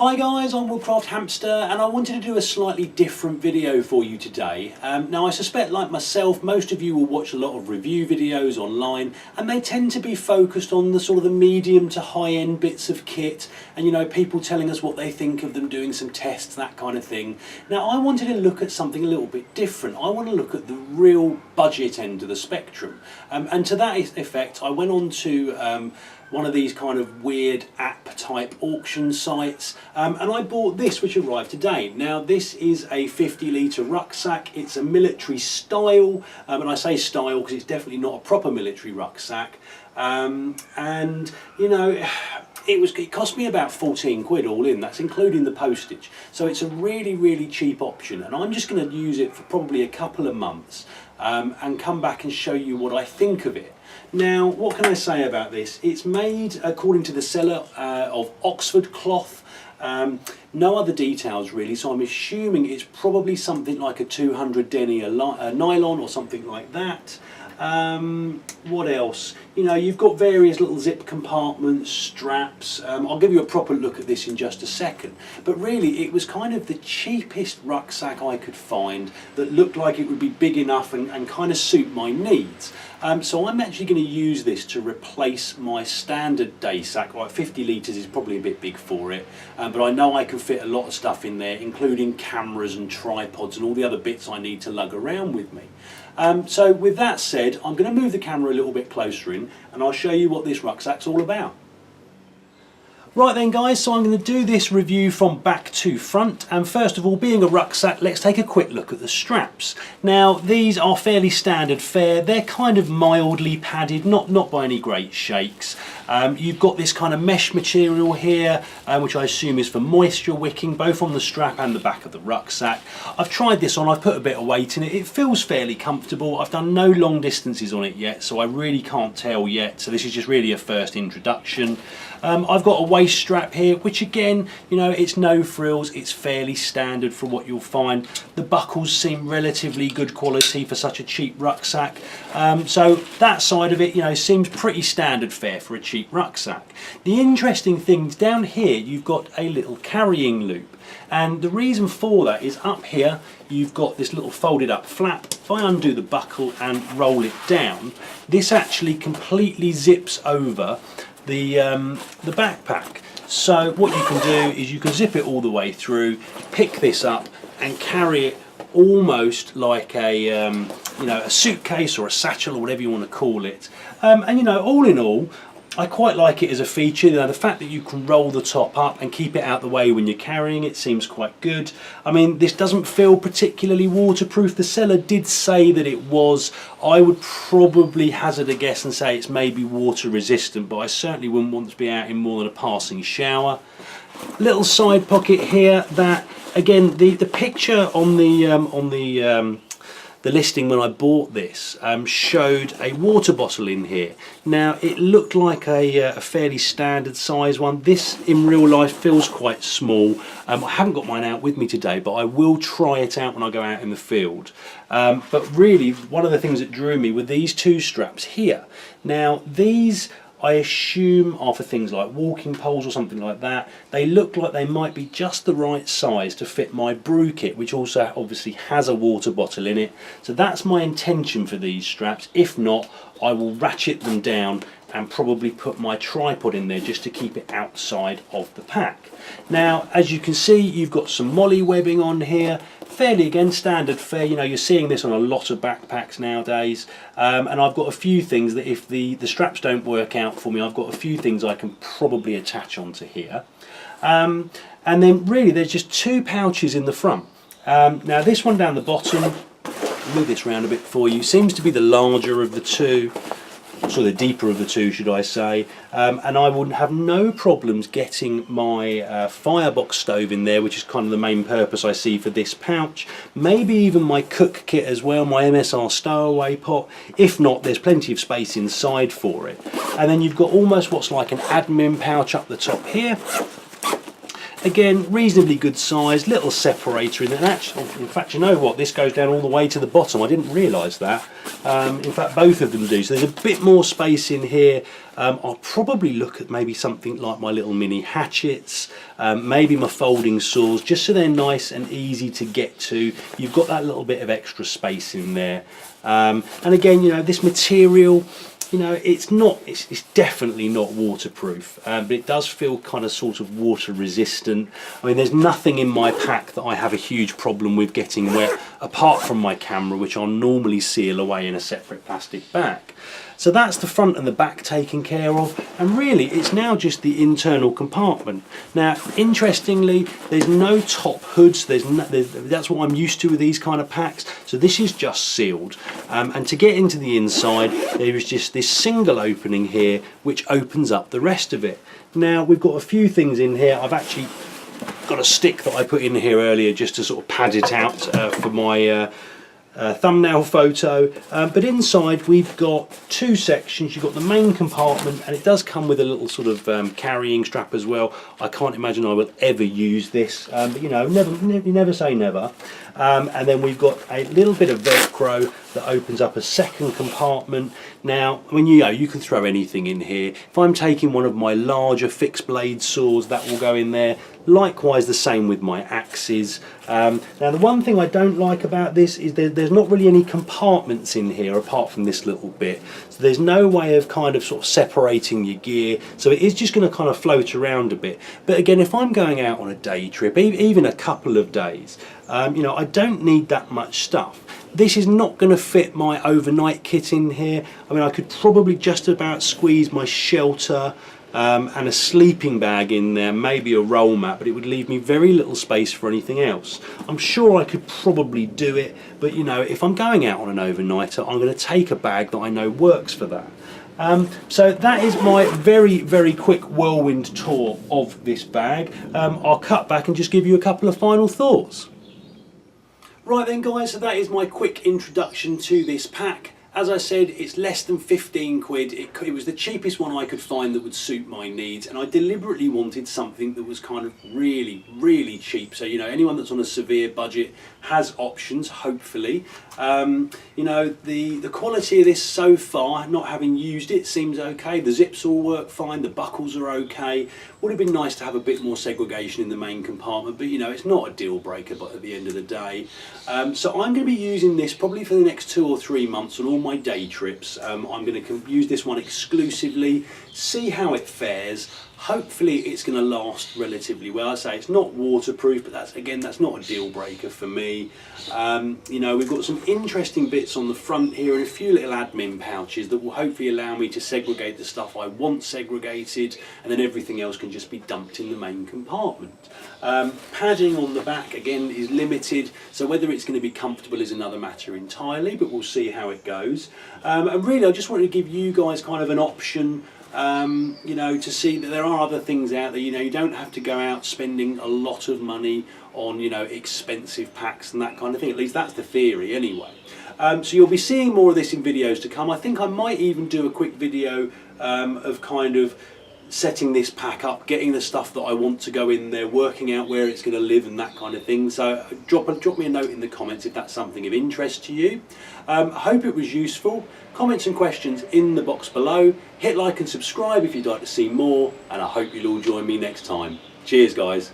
Hi guys, I'm Woodcraft Hamster and I wanted to do a slightly different video for you today. Now I suspect, like myself, most of you will watch a lot of review videos online and they tend to be focused on the sort of the medium to high end bits of kit and, you know, people telling us what they think of them, doing some tests, that kind of thing. Now I wanted to look at something a little bit different. I want to look at the real budget end of the spectrum, and to that effect I went on to one of these kind of weird app type auction sites, and I bought this, which arrived today. Now this is a 50-litre rucksack. It's a military style, and I say style because it's definitely not a proper military rucksack, and you know, it cost me about 14 quid all in. That's including the postage, so it's a really cheap option, and I'm just going to use it for probably a couple of months and come back and show you what I think of it. Now, what can I say about this? It's made, according to the seller, of Oxford cloth. No other details really, so I'm assuming it's probably something like a 200 denier nylon or something like that. What else? You know, you've got various little zip compartments, straps. I'll give you a proper look at this in just a second. But really, it was kind of the cheapest rucksack I could find that looked like it would be big enough and kind of suit my needs. So I'm actually going to use this to replace my standard day sack. Like 50 litres is probably a bit big for it, but I know I can fit a lot of stuff in there, including cameras and tripods and all the other bits I need to lug around with me. So with that said, I'm going to move the camera a little bit closer in and I'll show you what this rucksack's all about. Right then guys, so I'm going to do this review from back to front, and first of all, being a rucksack, let's take a quick look at the straps. Now these are fairly standard fare. They're kind of mildly padded, not by any great shakes. You've got this kind of mesh material here, which I assume is for moisture wicking, both on the strap and the back of the rucksack. I've tried this on, I've put a bit of weight in it. It feels fairly comfortable. I've done no long distances on it yet, so I really can't tell yet. So this is just really a first introduction. I've got a waist strap here, which again, you know, it's no frills, it's fairly standard for what you'll find. The buckles seem relatively good quality for such a cheap rucksack. So that side of it, you know, seems pretty standard fare for a cheap rucksack. The interesting things down here, you've got a little carrying loop. And the reason for that is up here, you've got this little folded up flap. If I undo the buckle and roll it down, this actually completely zips over the backpack. So what you can do is you can zip it all the way through, pick this up and carry it almost like a you know, a suitcase or a satchel or whatever you want to call it. And you know, all in all, I quite like it as a feature. You know, the fact that you can roll the top up and keep it out the way when you're carrying it seems quite good. I mean, this doesn't feel particularly waterproof. The seller did say that it was. I would probably hazard a guess and say it's maybe water resistant, but I certainly wouldn't want to be out in more than a passing shower. Little side pocket here that, again, the picture on the listing when I bought this showed a water bottle in here. Now it looked like a fairly standard size one. This in real life feels quite small. I haven't got mine out with me today, but I will try it out when I go out in the field. But really, one of the things that drew me were these two straps here. Now these, I assume, are for things like walking poles or something like that. They look like they might be just the right size to fit my brew kit, which also obviously has a water bottle in it. So that's my intention for these straps. If not, I will ratchet them down and probably put my tripod in there just to keep it outside of the pack. Now, as you can see, you've got some molly webbing on here. Fairly, again, standard fare. You know, you're seeing this on a lot of backpacks nowadays. And I've got a few things that if the straps don't work out for me, I've got a few things I can probably attach onto here. And then really there's just two pouches in the front. Now this one down the bottom, move this around a bit for you, seems to be the larger of the two. So the deeper of the two, should I say, and I would have no problems getting my firebox stove in there, which is kind of the main purpose I see for this pouch. Maybe even my cook kit as well, my MSR stowaway pot. If not, there's plenty of space inside for it. And then you've got almost what's like an admin pouch up the top here. again, reasonably good size, little separator in there. And actually, in fact, you know what? This goes down all the way to the bottom. I didn't realise that. In fact, both of them do. So there's a bit more space in here. I'll probably look at maybe something like my little mini hatchets, maybe my folding saws, just so they're nice and easy to get to. You've got that little bit of extra space in there. And again, you know, this material, you know, it's definitely not waterproof, but it does feel kind of sort of water resistant. I mean, there's nothing in my pack that I have a huge problem with getting wet, apart from my camera, which I'll normally seal away in a separate plastic bag. So that's the front and the back taken care of, and really it's now just the internal compartment. Now, interestingly, there's no top hoods. That's what I'm used to with these kind of packs. So this is just sealed, and to get into the inside, there is just this single opening here, which opens up the rest of it. Now, we've got a few things in here. I've actually got a stick that I put in here earlier just to sort of pad it out for my thumbnail photo, but inside we've got two sections. You've got the main compartment, and it does come with a little sort of carrying strap as well. I can't imagine I will ever use this, but you know, you never say never. And then we've got a little bit of Velcro that opens up a second compartment. Now, when you can throw anything in here. If I'm taking one of my larger fixed blade saws, that will go in there. Likewise, the same with my axes. Now, the one thing I don't like about this is there's not really any compartments in here apart from this little bit. So there's no way of kind of sort of separating your gear. So it is just going to kind of float around a bit. But again, if I'm going out on a day trip, even a couple of days, you know, I don't need that much stuff. This is not going to fit my overnight kit in here. I mean, I could probably just about squeeze my shelter and a sleeping bag in there, maybe a roll mat, but it would leave me very little space for anything else. I'm sure I could probably do it, but you know, if I'm going out on an overnighter, I'm going to take a bag that I know works for that. So that is my very, very quick whirlwind tour of this bag. I'll cut back and just give you a couple of final thoughts. Right then guys, so that is my quick introduction to this pack. As I said, it's less than 15 quid. It was the cheapest one I could find that would suit my needs, and I deliberately wanted something that was kind of really, really cheap. So, you know, anyone that's on a severe budget has options, hopefully. You know, the quality of this so far, not having used it, seems okay. The zips all work fine, the buckles are okay. Would have been nice to have a bit more segregation in the main compartment, but you know, it's not a deal breaker, but at the end of the day. So I'm going to be using this probably for the next 2 or 3 months on all my day trips. I'm going to use this one exclusively, see how it fares. Hopefully it's going to last relatively well. I say it's not waterproof, but that's not a deal breaker for me. You know, we've got some interesting bits on the front here and a few little admin pouches that will hopefully allow me to segregate the stuff I want segregated, and then everything else can just be dumped in the main compartment. Padding on the back again is limited, so whether it's going to be comfortable is another matter entirely, but we'll see how it goes. And really I just wanted to give you guys kind of an option, you know, to see that there are other things out there. You know, you don't have to go out spending a lot of money on, you know, expensive packs and that kind of thing. At least that's the theory anyway. So you'll be seeing more of this in videos to come. I think I might even do a quick video of kind of setting this pack up, getting the stuff that I want to go in there, working out where it's going to live and that kind of thing. So drop me a note in the comments if that's something of interest to you. I hope it was useful. Comments and questions in the box below. Hit like and subscribe if you'd like to see more, and I hope you'll all join me next time. Cheers guys.